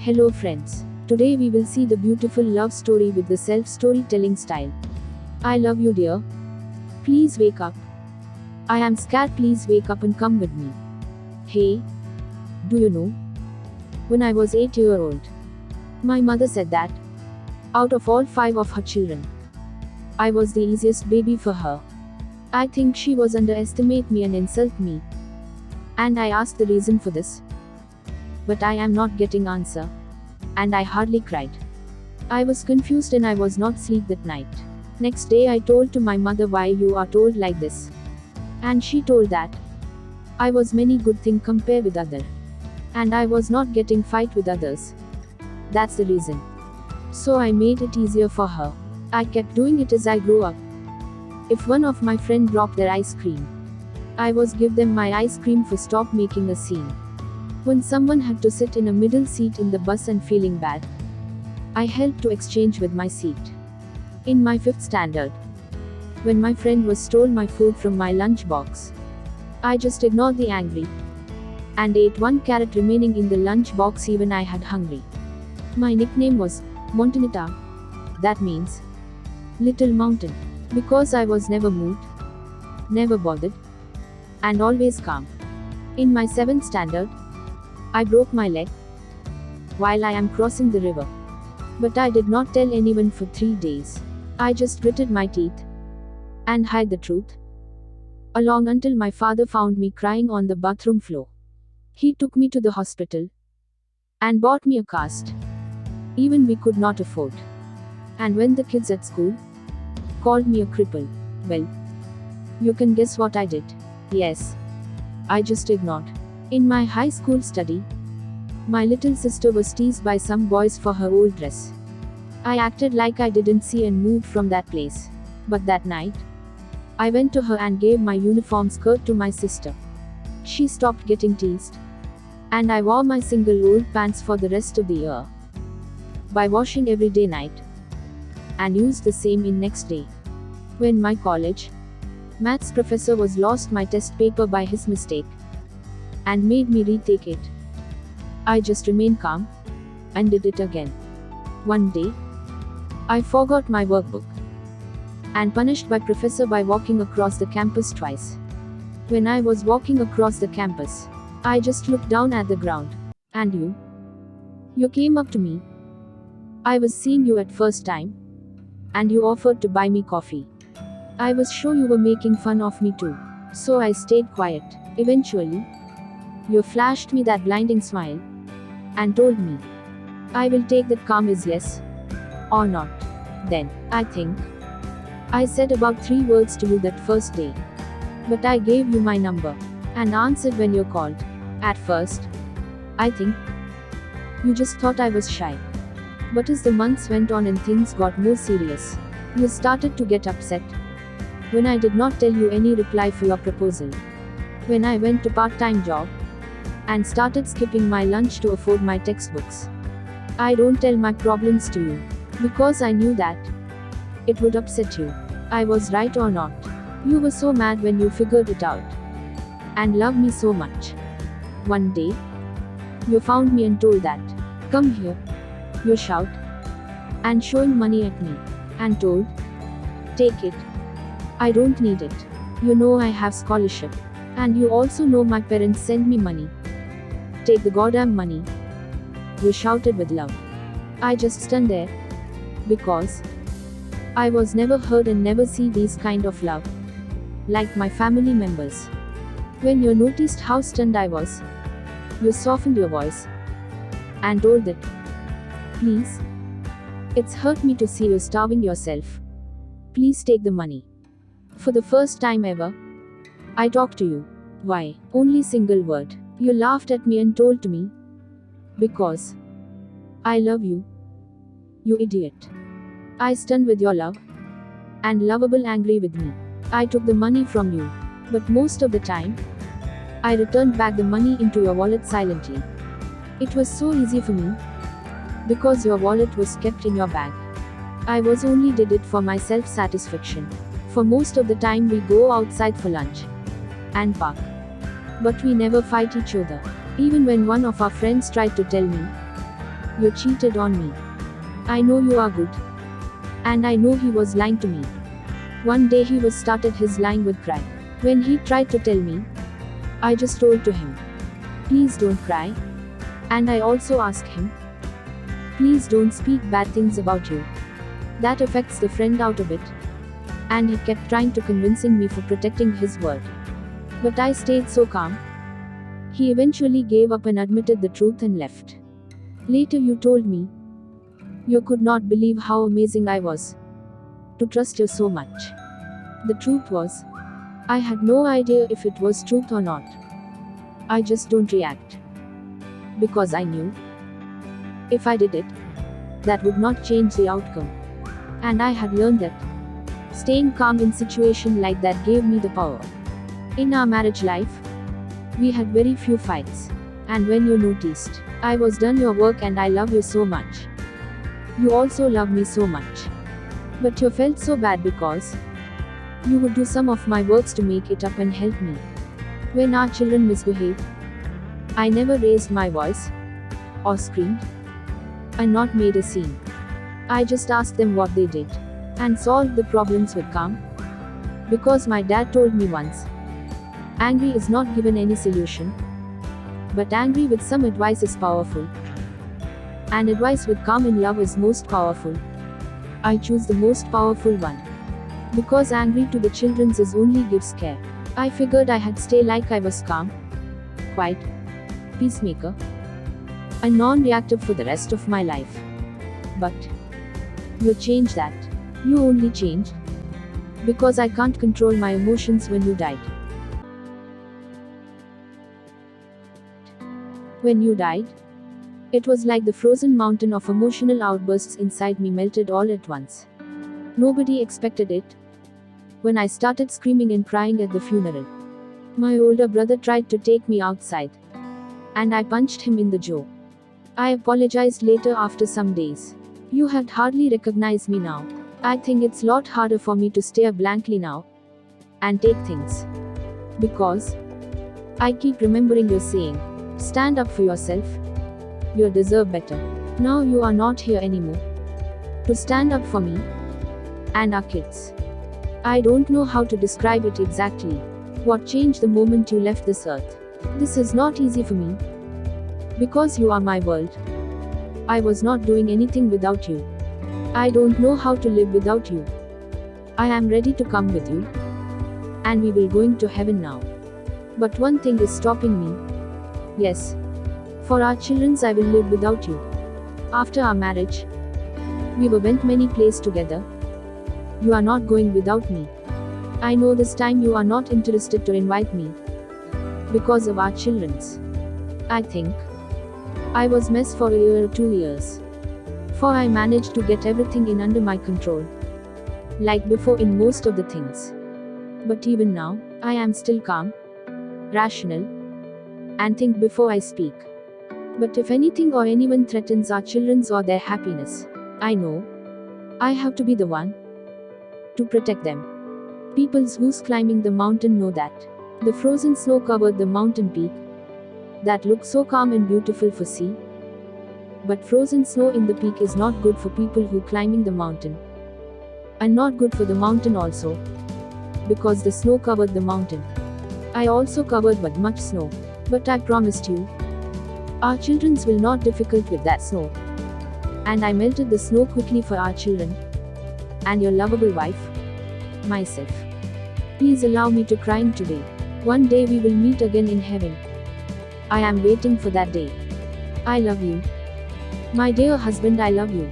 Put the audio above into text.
Hello friends. Today we will see the beautiful love story with the self-storytelling style. I love you dear. Please wake up. I am scared, please wake up and come with me. Hey, do you know? When I was 8 years old, my mother said that, out of all 5 of her children, I was the easiest baby for her. I think she was underestimate me and insult me. And I asked the reason for this. But I am not getting answer. And I hardly cried. I was confused and I was not sleep that night. Next day I told to my mother why you are told like this. And she told that I was many good thing compared with other. And I was not getting fight with others. That's the reason. So I made it easier for her. I kept doing it as I grew up. If one of my friend dropped their ice cream, I was give them my ice cream for stop making a scene. When someone had to sit in a middle seat in the bus and feeling bad, I helped to exchange with my seat. In my 5th standard, when my friend was stole my food from my lunch box, I just ignored the angry and ate 1 carrot remaining in the lunch box even I had hungry. My nickname was Montanita. That means Little Mountain. Because I was never moved, never bothered, and always calm. In my 7th standard, I broke my leg while I am crossing the river. But I did not tell anyone for 3 days. I just gritted my teeth and hid the truth along until my father found me crying on the bathroom floor. He took me to the hospital and bought me a cast. Even we could not afford. And when the kids at school called me a cripple, well, you can guess what I did. Yes, I just ignored. In my high school study, my little sister was teased by some boys for her old dress. I acted like I didn't see and moved from that place. But that night, I went to her and gave my uniform skirt to my sister. She stopped getting teased. And I wore my single old pants for the rest of the year. By washing every day night. And used the same in next day. When my college maths professor was lost my test paper by his mistake and made me retake it, I just remained calm and did it again. One day, I forgot my workbook and punished by professor by walking across the campus twice. When I was walking across the campus, I just looked down at the ground. And you came up to me. I was seeing you at first time. And you offered to buy me coffee. I was sure you were making fun of me too. So I stayed quiet. Eventually, you flashed me that blinding smile and told me, I will take that calm as yes or not. Then, I think, I said about 3 words to you that first day. But I gave you my number and answered when you called. At first, I think, you just thought I was shy. But as the months went on and things got more serious, you started to get upset when I did not tell you any reply for your proposal. When I went to part-time job and started skipping my lunch to afford my textbooks. I don't tell my problems to you because I knew that it would upset you. I was right or not? You were so mad when you figured it out and loved me so much. One day, you found me and told that, come here. You shout and showing money at me and told, take it. I don't need it. You know I have scholarship. And you also know my parents send me money. Take the goddamn money. You shouted with love. I just stunned there. Because I was never heard and never see these kind of love. Like my family members. When you noticed how stunned I was, you softened your voice and told that, please, it's hurt me to see you starving yourself. Please take the money. For the first time ever, I talked to you. Why? Only single word. You laughed at me and told to me, because I love you. You idiot. I stunned with your love and lovable angry with me. I took the money from you. But most of the time, I returned back the money into your wallet silently. It was so easy for me. Because your wallet was kept in your bag. I was only did it for my self-satisfaction. For most of the time we go outside for lunch and park. But we never fight each other. Even when one of our friends tried to tell me You cheated on me. I know you are good. And I know he was lying to me. One day he was started his lying with cry. When he tried to tell me, I just told to him, please don't cry. And I also asked him, please don't speak bad things about you. That affects the friend out a bit. And he kept trying to convincing me for protecting his word. But I stayed so calm. He eventually gave up and admitted the truth and left. Later you told me, you could not believe how amazing I was to trust you so much. The truth was, I had no idea if it was truth or not. I just don't react. Because I knew, if I did it, that would not change the outcome. And I had learned that staying calm in situation like that gave me the power. In our marriage life, we had very few fights. And when you noticed, I was done your work and I love you so much. You also love me so much. But you felt so bad because you would do some of my works to make it up and help me. When our children misbehaved, I never raised my voice or screamed and not made a scene. I just asked them what they did and solved the problems with calm. Because my dad told me once, angry is not given any solution, but angry with some advice is powerful. And advice with calm in love is most powerful. I choose the most powerful one. Because angry to the children's is only gives care. I figured I had stay like I was calm, quiet, peacemaker, and non-reactive for the rest of my life. But you changed that. You only changed because I can't control my emotions when you died. When you died, it was like the frozen mountain of emotional outbursts inside me melted all at once. Nobody expected it. When I started screaming and crying at the funeral, my older brother tried to take me outside, and I punched him in the jaw. I apologized later after some days. You had hardly recognized me now. I think it's a lot harder for me to stare blankly now and take things. Because I keep remembering you saying, stand up for yourself. You deserve better. Now you are not here anymore to stand up for me and our kids. I don't know how to describe it exactly. What changed the moment you left this earth? This is not easy for me. Because you are my world. I was not doing anything without you. I don't know how to live without you. I am ready to come with you. And we will going to heaven now. But one thing is stopping me. Yes. For our children's I will live without you. After our marriage, we went many places together. You are not going without me. I know this time you are not interested to invite me. Because of our children's. I think I was mess for a year or 2 years. For I managed to get everything in under my control. Like before in most of the things. But even now, I am still calm, rational, and think before I speak. But if anything or anyone threatens our children's or their happiness, I know I have to be the one to protect them. Peoples who's climbing the mountain know that. The frozen snow covered the mountain peak. That looks so calm and beautiful for see. But frozen snow in the peak is not good for people who climbing the mountain. And not good for the mountain also. Because the snow covered the mountain. I also covered but much snow. But I promised you, our children's will not difficult with that snow. And I melted the snow quickly for our children. And your lovable wife, myself. Please allow me to crying today. One day we will meet again in heaven. I am waiting for that day. I love you. My dear husband, I love you.